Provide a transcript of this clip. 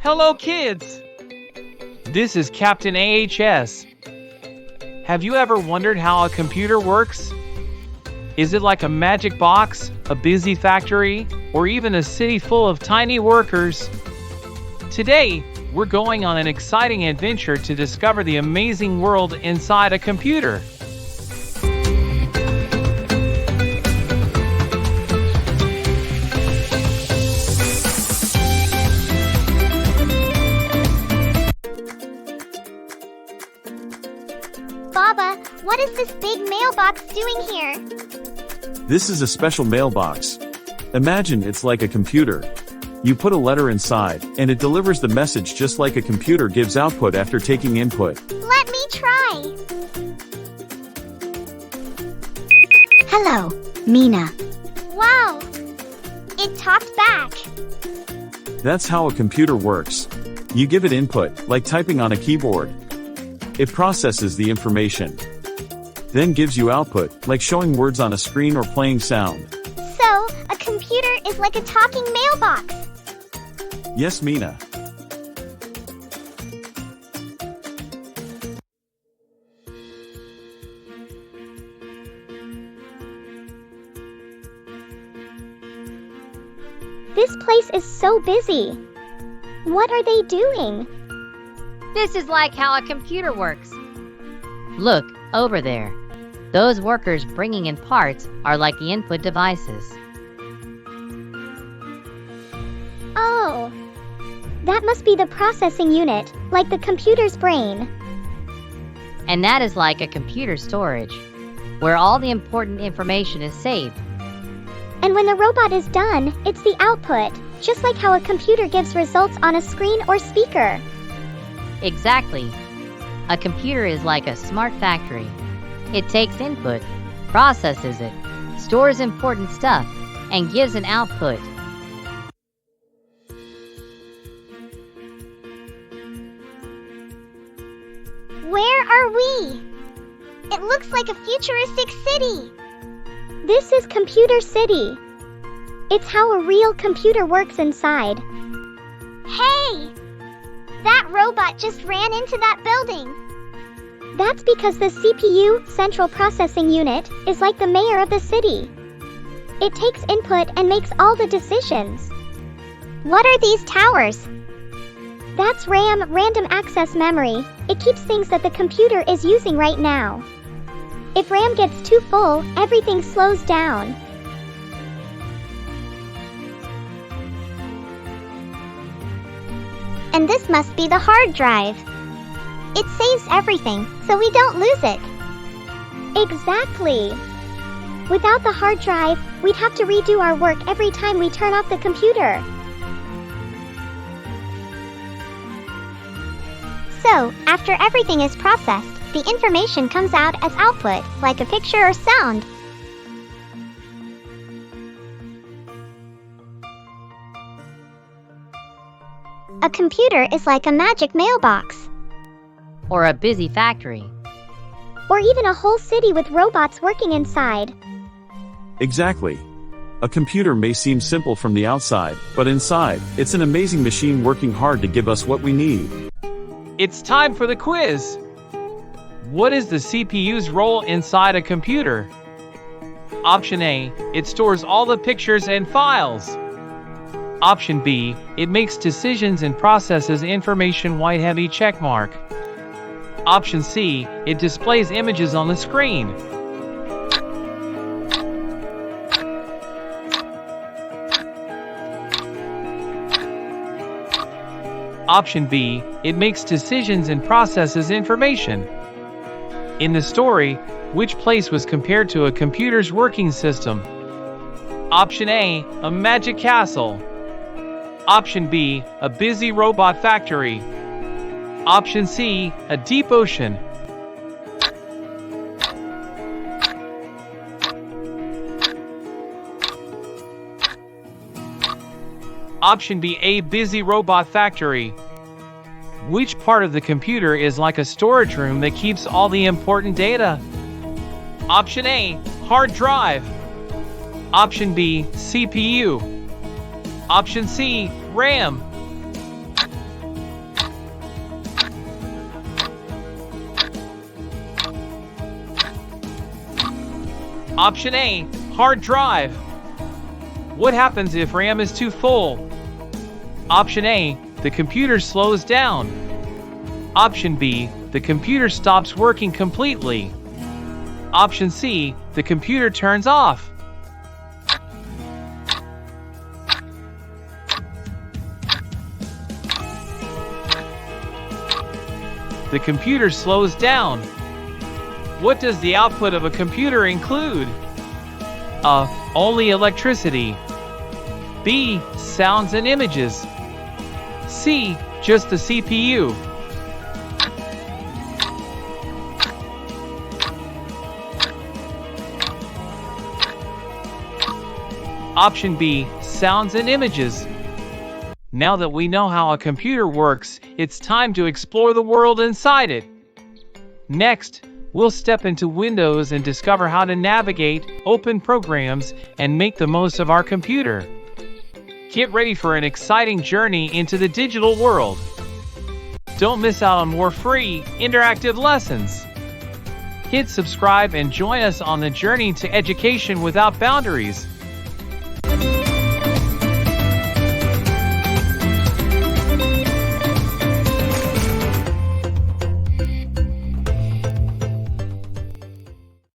Hello, kids! This is Captain AHS. Have you ever wondered how a computer works? Is it like a magic box, a busy factory, or even a city full of tiny workers? Today, we're going on an exciting adventure to discover the amazing world inside a computer. Baba, what is this big mailbox doing here? This is a special mailbox. Imagine it's like a computer. You put a letter inside, and it delivers the message just like a computer gives output after taking input. Let me try. Hello, Mina. Wow, it talked back. That's how a computer works. You give it input, like typing on a keyboard. It processes the information, then gives you output, like showing words on a screen or playing sound. So, a computer is like a talking mailbox. Yes, Mina. This place is so busy. What are they doing? This is like how a computer works. Look, over there. Those workers bringing in parts are like the input devices. Oh, that must be the processing unit, like the computer's brain. And that is like a computer storage, where all the important information is saved. And when the robot is done, it's the output, just like how a computer gives results on a screen or speaker. Exactly. A computer is like a smart factory. It takes input, processes it, stores important stuff, and gives an output. Where are we? It looks like a futuristic city. This is Computer City. It's how a real computer works inside. Hey! That robot just ran into that building. That's because the CPU, Central Processing Unit, is like the mayor of the city. It takes input and makes all the decisions. What are these towers? That's RAM, random access memory. It keeps things that the computer is using right now. If RAM gets too full, everything slows down. And this must be the hard drive. It saves everything, so we don't lose it. Exactly. Without the hard drive, we'd have to redo our work every time we turn off the computer. So, after everything is processed, the information comes out as output, like a picture or sound. A computer is like a magic mailbox. Or a busy factory. Or even a whole city with robots working inside. Exactly. A computer may seem simple from the outside, but inside, it's an amazing machine working hard to give us what we need. It's time for the quiz! What is the CPU's role inside a computer? Option A, it stores all the pictures and files. Option B, it makes decisions and processes information, white heavy check mark. Option C, it displays images on the screen. Option B, it makes decisions and processes information. In the story, which place was compared to a computer's working system? Option A, a magic castle. Option B, a busy robot factory. Option C, a deep ocean. Option B, a busy robot factory. Which part of the computer is like a storage room that keeps all the important data? Option A, hard drive. Option B, CPU. Option C, RAM. Option A, hard drive. What happens if RAM is too full? Option A, the computer slows down. Option B, the computer stops working completely. Option C, the computer turns off. The computer slows down. What does the output of a computer include? A. Only electricity. B. Sounds and images. C. Just the CPU. Option B. Sounds and images. Now that we know how a computer works, it's time to explore the world inside it. Next, we'll step into Windows and discover how to navigate, open programs, and make the most of our computer. Get ready for an exciting journey into the digital world. Don't miss out on more free, interactive lessons. Hit subscribe and join us on the journey to education without boundaries.